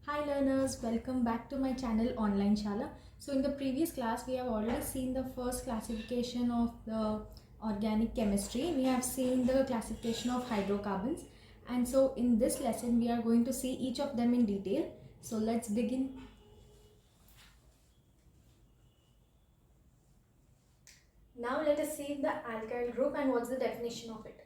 Hi learners, welcome back to my channel Online Shala. So in the previous class we have already seen the first classification of the organic chemistry. We have seen the classification of hydrocarbons, and so in this lesson we are going to see each of them in detail. So let's begin. Now let us see the alkyl group and what's the definition of it.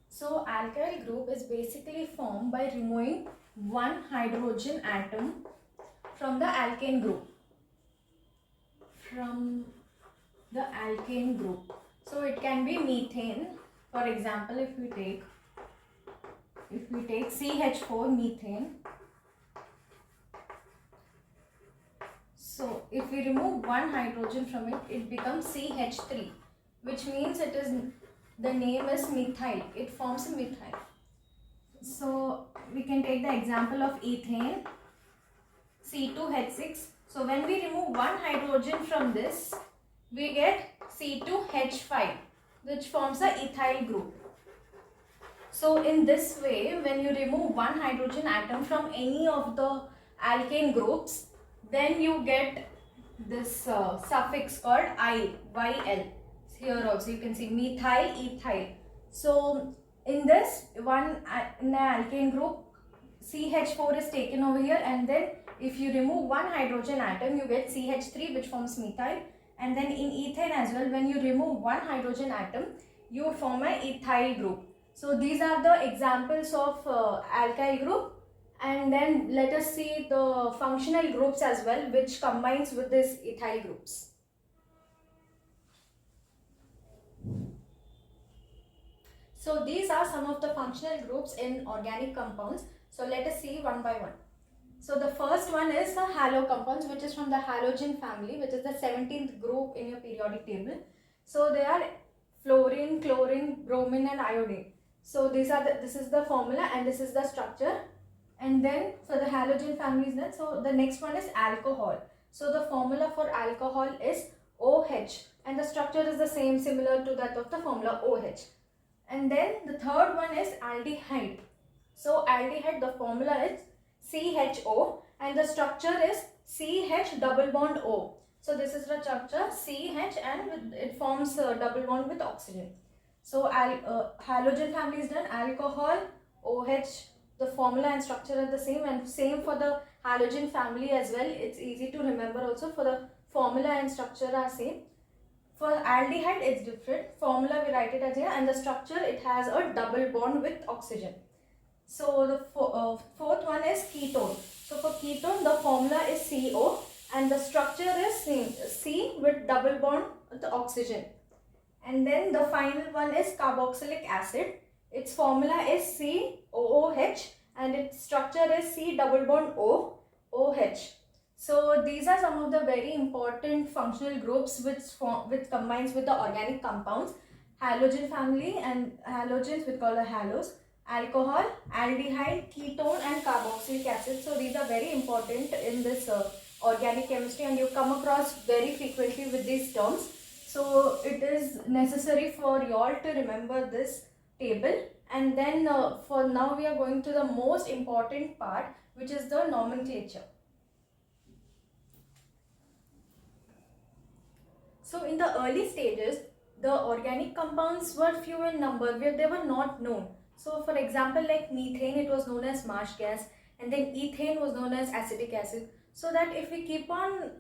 So alkyl group is basically formed by removing one hydrogen atom from the alkane group. So it can be methane. For example, if we take CH4 methane. So if we remove one hydrogen from it, it becomes CH3, which means the name is methyl. It forms a methyl. So we can take the example of ethane, C2H6. So when we remove one hydrogen from this, we get C2H5, which forms a ethyl group. So in this way, when you remove one hydrogen atom from any of the alkane groups, then you get this suffix called YL. Here also you can see methyl, ethyl. So in this one, in the alkane group, CH4 is taken over here, and then if you remove one hydrogen atom, you get CH3, which forms methyl. And then in ethane as well, when you remove one hydrogen atom, you form an ethyl group. So these are the examples of alkyl group. And then let us see the functional groups as well, which combines with these ethyl groups. So these are some of the functional groups in organic compounds. So let us see one by one. So the first one is the halo compounds, which is from the halogen family, which is the 17th group in your periodic table. So they are fluorine, chlorine, bromine and iodine. So this is the formula and this is the structure. And then for the halogen family is that. So the next one is alcohol. So the formula for alcohol is OH, and the structure is the same, similar to that of the formula OH. And then the third one is aldehyde. So aldehyde, the formula is CHO and the structure is CH double bond O. So this is the structure CH and it forms a double bond with oxygen. So halogen family is done. Alcohol, OH, the formula and structure are the same, and same for the halogen family as well. It's easy to remember also. For the formula and structure are same. For aldehyde it's different. Formula we write it as here, and the structure it has a double bond with oxygen. So the fourth one is ketone. So for ketone the formula is CO and the structure is same, C with double bond with the oxygen. And then the final one is carboxylic acid. Its formula is COOH and its structure is C double bond O, OH. So these are some of the very important functional groups which combines with the organic compounds. Halogen family, and halogens we call the halos, alcohol, aldehyde, ketone and carboxylic acid. So these are very important in this organic chemistry, and you come across very frequently with these terms. So it is necessary for you all to remember this table. And then for now we are going to the most important part, which is the nomenclature. So in the early stages, the organic compounds were few in number, where they were not known. So for example, like methane, it was known as marsh gas, and then ethane was known as acetic acid. So that if we keep on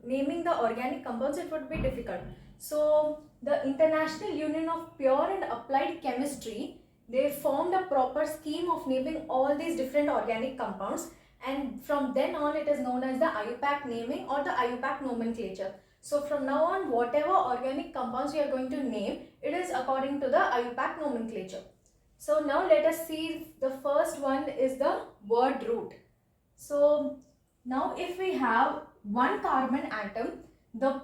naming the organic compounds, it would be difficult. So the International Union of Pure and Applied Chemistry, they formed a proper scheme of naming all these different organic compounds, and from then on it is known as the IUPAC naming or the IUPAC nomenclature. So from now on, whatever organic compounds we are going to name, it is according to the IUPAC nomenclature. So now let us see, the first one is the word root. So now if we have one carbon atom, the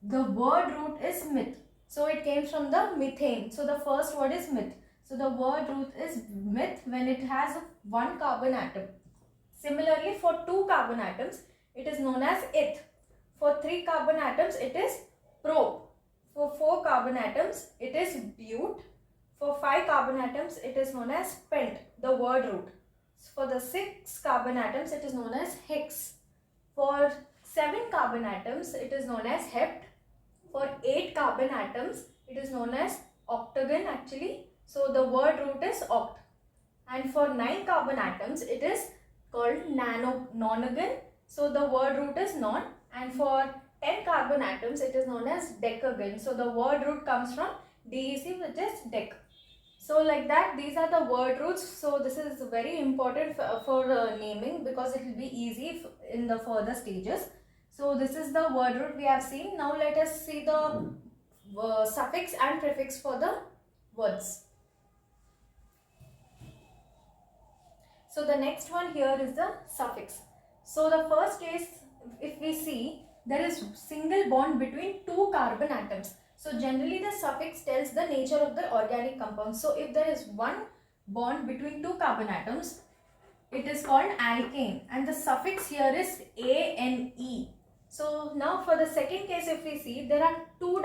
word root is meth. So it came from the methane. So the first word is meth. So the word root is meth when it has one carbon atom. Similarly, for two carbon atoms, it is known as eth. For 3 carbon atoms, it is prop. For 4 carbon atoms, it is but. For 5 carbon atoms, it is known as pent, the word root. For the 6 carbon atoms, it is known as hex. For 7 carbon atoms, it is known as hept. For 8 carbon atoms, it is known as octagon actually. So the word root is oct. And for 9 carbon atoms, it is called nonagon. So the word root is non. And for 10 carbon atoms, it is known as decagon. So the word root comes from DEC, which is dec. So like that, these are the word roots. So this is very important for naming, because it will be easy in the further stages. So this is the word root we have seen. Now let us see the suffix and prefix for the words. So the next one here is the suffix. So the first case, if we see, there is single bond between 2 carbon atoms. So generally the suffix tells the nature of the organic compound. So if there is one bond between 2 carbon atoms, it is called alkane, and the suffix here is ane. So now for the second case, if we see, there are two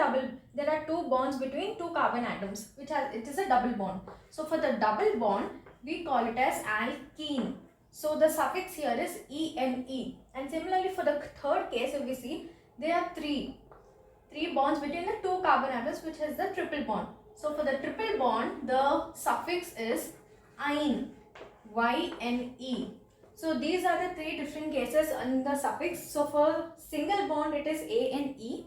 bonds between 2 carbon atoms, it is a double bond. So for the double bond, we call it as alkene. So the suffix here is ene. And similarly for the third case, if we see, there are three bonds between the 2 carbon atoms, which is the triple bond. So for the triple bond, the suffix is yne, yne. So these are the 3 different cases in the suffix. So for single bond, it is ane.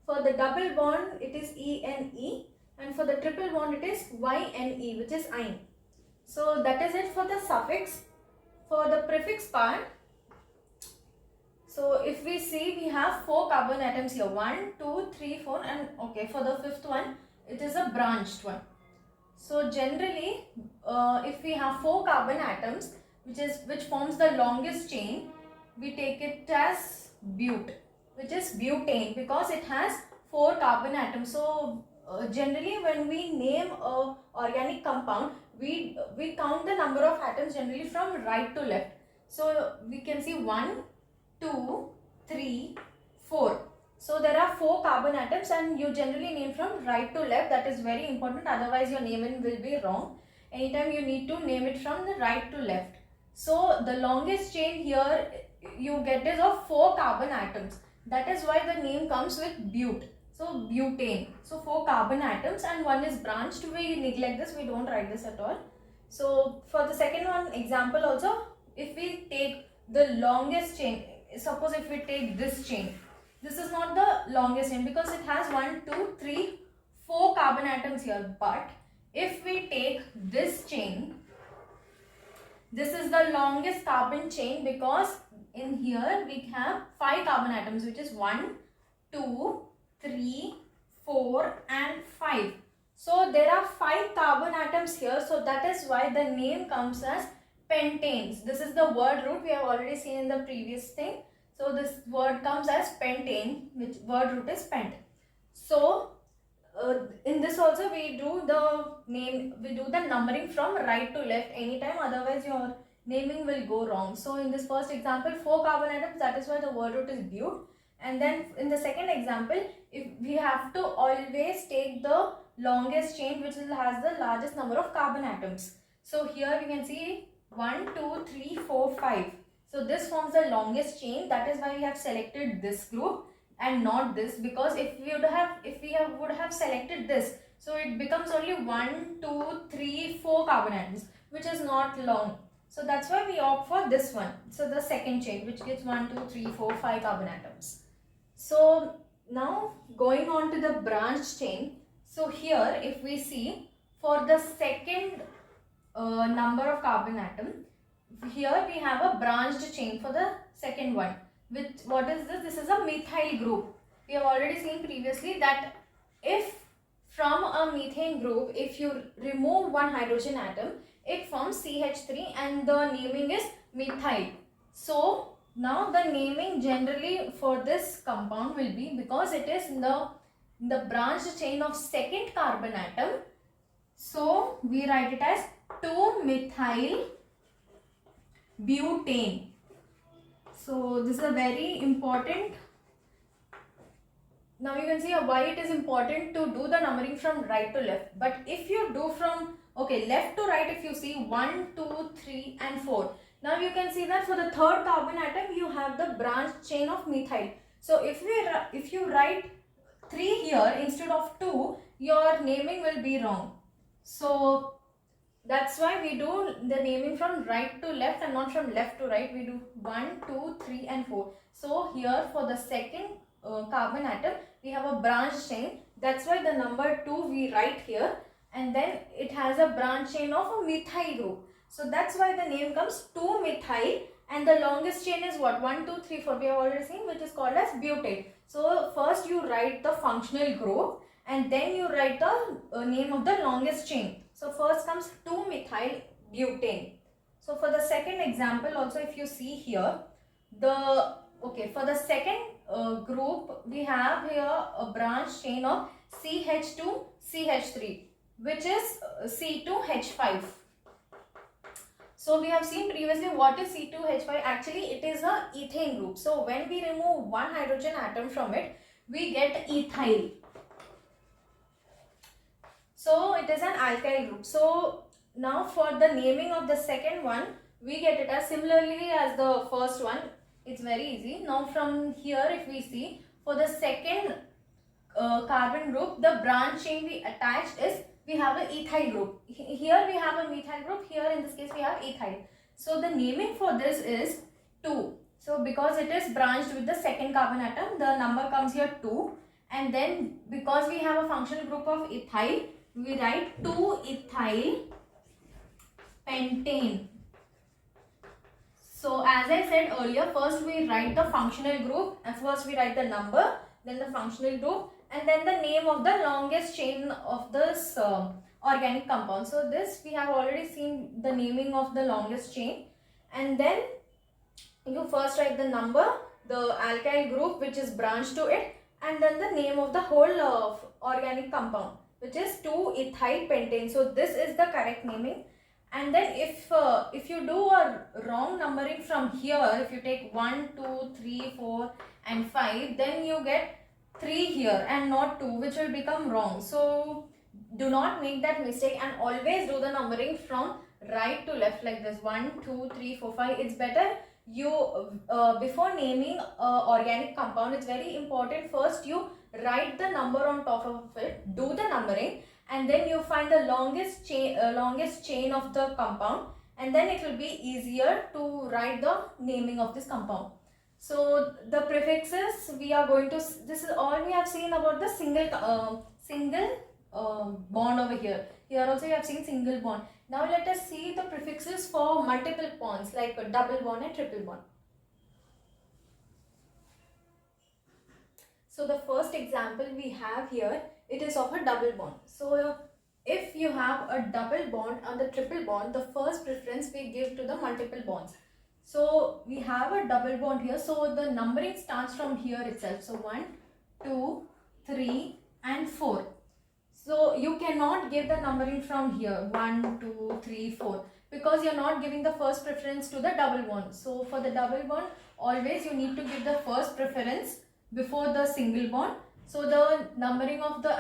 For the double bond, it is ene. And for the triple bond, it is yne, which is yne. So that is it for the suffix. For the prefix part, so if we see, we have 4 carbon atoms here, 1, 2, 3, 4, and okay, for the 5th one, it is a branched one. So generally, if we have 4 carbon atoms, which forms the longest chain, we take it as but, which is butane, because it has 4 carbon atoms. So generally, when we name a organic compound, we count the number of atoms generally from right to left. So we can see 1, 2, 3, 4. So there are 4 carbon atoms, and you generally name from right to left. That is very important, otherwise your naming will be wrong. Anytime you need to name it from the right to left. So the longest chain here you get is of 4 carbon atoms. That is why the name comes with but. So butane. So 4 carbon atoms, and one is branched. We neglect this, we don't write this at all. So for the second one example also, if we take the longest chain, suppose if we take this chain, this is not the longest chain because it has 1, 2, 3, 4 carbon atoms here. But if we take this chain, this is the longest carbon chain, because in here we have 5 carbon atoms, which is 1, 2, 3, 4 and 5. So there are 5 carbon atoms here. So that is why the name comes as pentanes. This is the word root we have already seen in the previous thing. So this word comes as pentane, which word root is pent. So in this also we do the numbering from right to left anytime, otherwise your naming will go wrong. So in this first example, 4 carbon atoms, that is why the word root is but. And then in the second example, if we have to always take the longest chain which has the largest number of carbon atoms. So here we can see 1, 2, 3, 4, 5. So this forms the longest chain. That is why we have selected this group and not this, because if we would have selected this, so it becomes only 1, 2, 3, 4 carbon atoms, which is not long. So that's why we opt for this one. So the second chain, which gives 1, 2, 3, 4, 5 carbon atoms. So now going on to the branched chain. So here if we see, for the second number of carbon atom, here we have a branched chain for the second one. With what is this? This is a methyl group. We have already seen previously that if from a methane group, if you remove one hydrogen atom, it forms CH3 and the naming is methyl. So now the naming generally for this compound will be, because it is in the branched chain of second carbon atom, so we write it as 2-methyl butane. So this is a very important. Now you can see why it is important to do the numbering from right to left. But if you do from Okay, left to right, if you see 1, 2, 3 and 4. Now you can see that for the third carbon atom you have the branch chain of methyl. So if you write 3 here instead of 2, your naming will be wrong. So that's why we do the naming from right to left and not from left to right. We do 1, 2, 3 and 4. So here for the second carbon atom we have a branch chain. That's why the number 2 we write here, and then it has a branch chain of a methyl group. So that's why the name comes 2-methyl, and the longest chain is what? 1, 2, 3, 4 we have already seen, which is called as butane. So first you write the functional group and then you write the name of the longest chain. So first comes 2-methyl butane. So for the second example also, if you see here, for the second group we have here a branch chain of CH2 CH3, which is C2H5. So we have seen previously what is C2H5. Actually it is a ethane group. So when we remove one hydrogen atom from it, we get ethyl. So it is an alkyl group. So now for the naming of the second one, we get it as similarly as the first one. It's very easy. Now from here, if we see, for the second carbon group, the branch chain we attached is, we have an ethyl group. Here we have a methyl group. Here in this case we have ethyl. So the naming for this is 2. So because it is branched with the second carbon atom, the number comes here 2. And then because we have a functional group of ethyl, we write 2-ethyl pentane. So as I said earlier, first we write the functional group, and first we write the number, then the functional group, and then the name of the longest chain of this organic compound. So this we have already seen the naming of the longest chain, and then you first write the number, the alkyl group which is branched to it, and then the name of the whole organic compound, which is 2-ethyl pentane. So this is the correct naming. And then if you do a wrong numbering from here, if you take 1, 2, 3, 4 and 5, then you get 3 here and not 2, which will become wrong. So do not make that mistake, and always do the numbering from right to left like this: 1, 2, 3, 4, 5. It's better you before naming organic compound, it's very important first you write the number on top of it, do the numbering, and then you find the longest chain of the compound, and then it will be easier to write the naming of this compound. So the prefixes we are going to, this is all we have seen about the single bond over here. Here also you have seen single bond. Now let us see the prefixes for multiple bonds like a double bond and triple bond. So the first example we have here, it is of a double bond. So if you have a double bond and the triple bond, the first preference we give to the multiple bonds. So we have a double bond here, so the numbering starts from here itself. So 1, 2, 3 and 4. So you cannot give the numbering from here 1, 2, 3, 4, because you are not giving the first preference to the double bond. So for the double bond, always you need to give the first preference before the single bond. So the numbering of the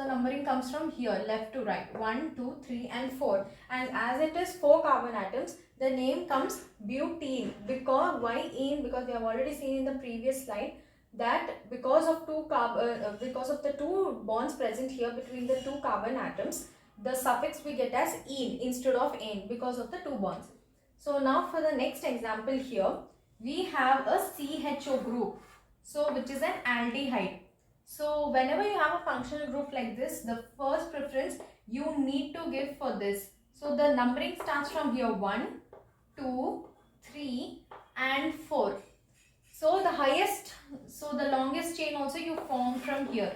numbering comes from here, left to right: 1, 2, 3 and 4. And as it is 4 carbon atoms, the name comes butene. Because why ene? Because we have already seen in the previous slide that because of the two bonds present here between the 2 carbon atoms, the suffix we get as ene instead of ane because of the 2 bonds. So now for the next example here, we have a CHO group, so which is an aldehyde. So whenever you have a functional group like this, the first preference you need to give for this. So the numbering starts from here: 1, 2, 3 and 4. So the longest chain also you form from here.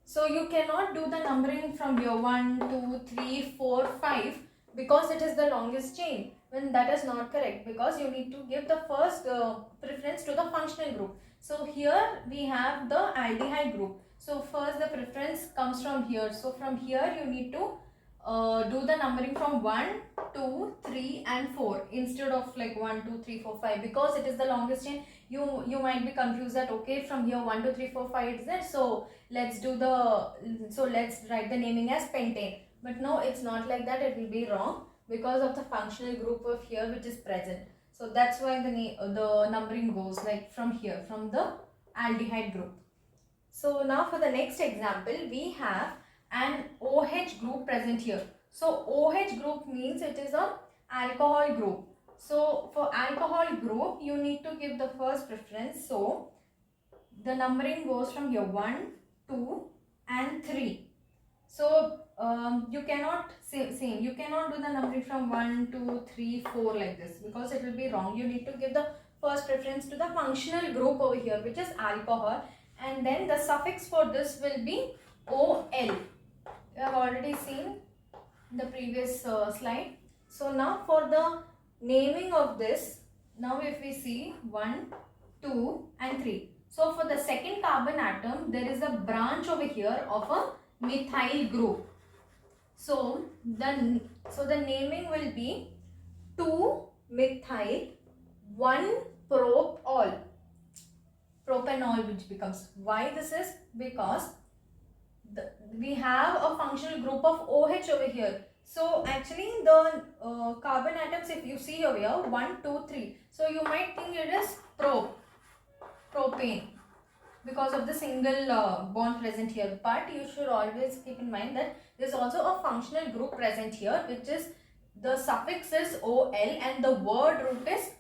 So you cannot do the numbering from here 1, 2, 3, 4, 5 because it is the longest chain. When that is not correct, because you need to give the first preference to the functional group. So here we have the aldehyde group. So first the preference comes from here. So from here you need to do the numbering from 1, 2, 3 and 4 instead of like 1, 2, 3, 4, 5, because it is the longest chain. You might be confused that okay, from here 1, 2, 3, 4, 5 is there, so let's write the naming as pentane. But no, it's not like that. It will be wrong because of the functional group of here which is present. So that's why the numbering goes like from here, from the aldehyde group. So now for the next example, we have an OH group present here. So OH group means it is a alcohol group. So for alcohol group, you need to give the first preference. So the numbering goes from here 1, 2 and 3. So you cannot you cannot do the numbering from 1, 2, 3, 4 like this, because it will be wrong. You need to give the first preference to the functional group over here, which is alcohol, and then the suffix for this will be OL. We have already seen the previous slide. So now for the naming of this, now if we see 1, 2 and 3. So for the second carbon atom, there is a branch over here of a methyl group. So the naming will be 2-methyl 1-propanol, which becomes, why this is? Because we have a functional group of OH over here. So actually the carbon atoms, if you see over here 1, 2, 3, so you might think it is propane because of the single bond present here, but you should always keep in mind that there is also a functional group present here, which is the suffix is OL and the word root is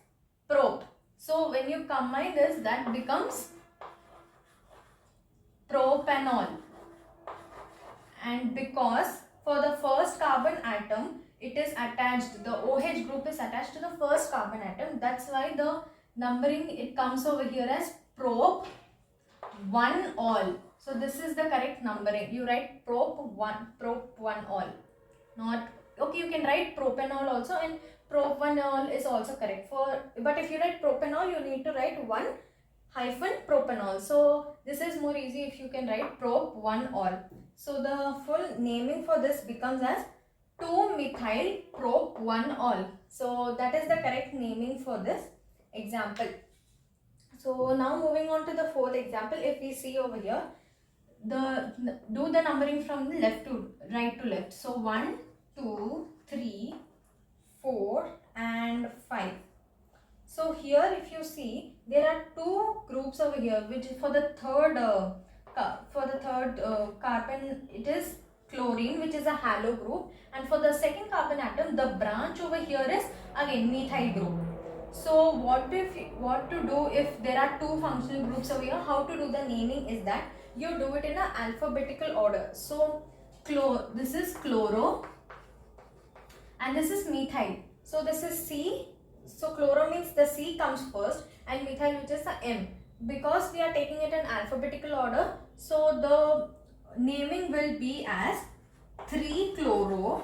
prop. So when you combine this, that becomes propanol. And because for the first carbon atom, it is attached, the OH group is attached to the first carbon atom, that's why the numbering, it comes over here as prop 1 all. So this is the correct numbering. You write prop 1 all. Not okay, you can write propanol also, and prop 1 all is also correct. But if you write propanol, you need to write 1-propanol. So this is more easy if you can write prop 1 all. So the full naming for this becomes as 2-methyl prop 1 all. So that is the correct naming for this example. So now moving on to the fourth example, if we see over here, do the numbering from left to right to left. So 1, 2, 3, 4 and 5. So here if you see, there are two groups over here, which is for the third carbon, it is chlorine, which is a halo group, and for the second carbon atom, the branch over here is again methyl group. So what to do if there are two functional groups over here? How to do the naming is that you do it in an alphabetical order. So this is chloro and this is methyl. So this is C. So chloro means the C comes first, and methyl, which is the M. Because we are taking it in alphabetical order, so the naming will be as 3-chloro.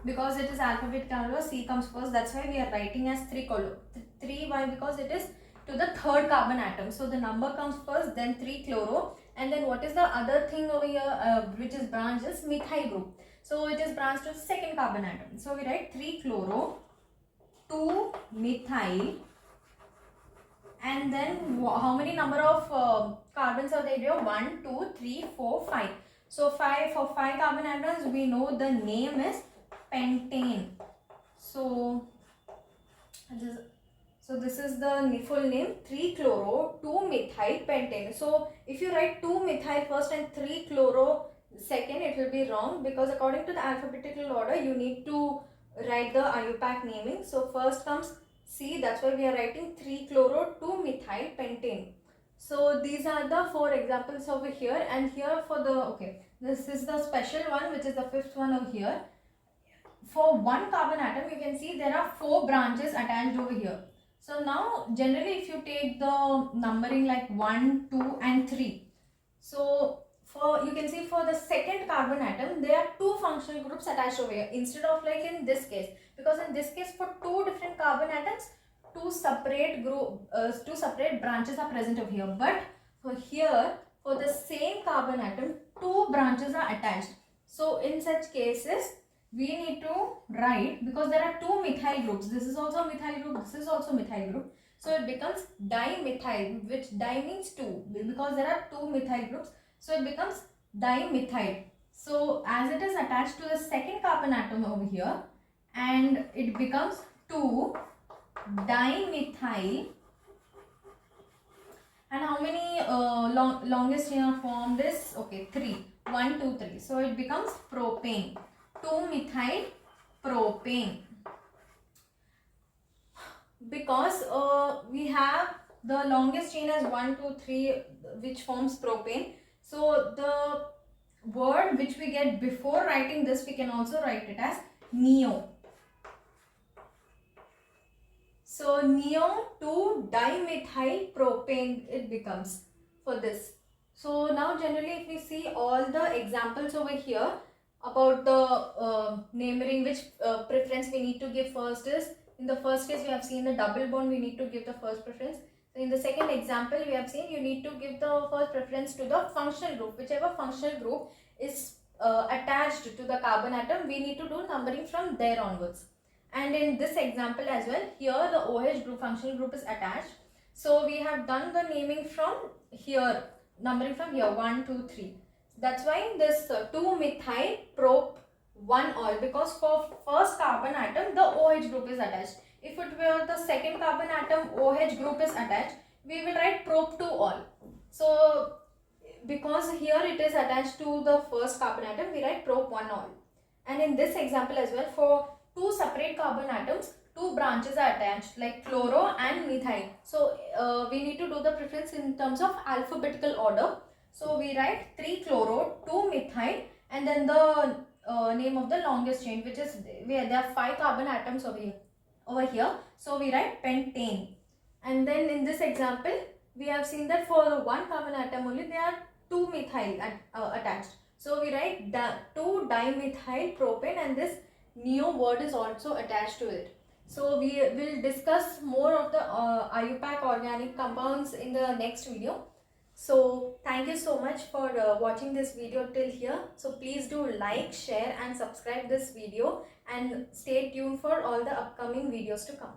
Because it is alphabetical order, C comes first, that's why we are writing as 3-chloro. 3, why? Because it is to the third carbon atom. So the number comes first, then 3-chloro, and then what is the other thing over here which is branched is methyl group. So it is branched to the second carbon atom. So we write 3-chloro, 2-methyl, and then how many number of carbons are there here? 1, 2, 3, 4, 5. So for 5 carbon atoms, we know the name is pentane. So this is the full name, 3-chloro, 2-methyl pentane. So if you write 2-methyl first and 3-chloro second, it will be wrong, because according to the alphabetical order, you need to write the IUPAC naming. So first comes C, that's why we are writing 3-chloro, 2-methyl pentane. So these are the 4 examples over here, and here for the, this is the special one, which is the 5th one over here. For one carbon atom, you can see there are 4 branches attached over here. So now generally if you take the numbering like 1, 2 and 3. So you can see for the second carbon atom, there are 2 functional groups attached over here, instead of like in this case, because in this case for 2 different carbon atoms, 2 separate branches are present over here. But for here, for the same carbon atom, 2 branches are attached. So in such cases, we need to write, because there are two methyl groups. This is also a methyl group, this is also methyl group. So it becomes dimethyl, which di means two, because there are two methyl groups. So it becomes dimethyl. So as it is attached to the second carbon atom over here, and it becomes 2-dimethyl. And how many longest chain are formed is, okay, 3. 1, 2, 3. So it becomes propane. 2-methyl propane. Because we have the longest chain as 1, 2, 3, which forms propane. So the word which we get before writing this, we can also write it as neo. So neo-2-dimethyl propane it becomes for this. So now generally if we see all the examples over here about the naming, which preference we need to give first is, in the first case we have seen the double bond, we need to give the first preference. So in the second example we have seen you need to give the first preference to the functional group, whichever functional group is attached to the carbon atom, we need to do numbering from there onwards. And in this example as well, here the OH group, functional group is attached. So we have done the naming from here, numbering from here 1, 2, 3. That's why this 2-methyl prop 1 oil, because for first carbon atom the OH group is attached. If it were the second carbon atom OH group is attached, we will write prop 2 oil. So because here it is attached to the first carbon atom, we write prop 1 oil. And in this example as well, for two separate carbon atoms, two branches are attached like chloro and methyl. So we need to do the preference in terms of alphabetical order. So we write 3-chloro, 2-methyl, and then the name of the longest chain, which is where there are 5 carbon atoms over here. So we write pentane. And then in this example, we have seen that for the one carbon atom only there are 2 methyl attached. So we write 2-dimethyl propane, and this neo word is also attached to it. So we will discuss more of the IUPAC organic compounds in the next video. So thank you so much for watching this video till here. So please do like, share and subscribe this video, and stay tuned for all the upcoming videos to come.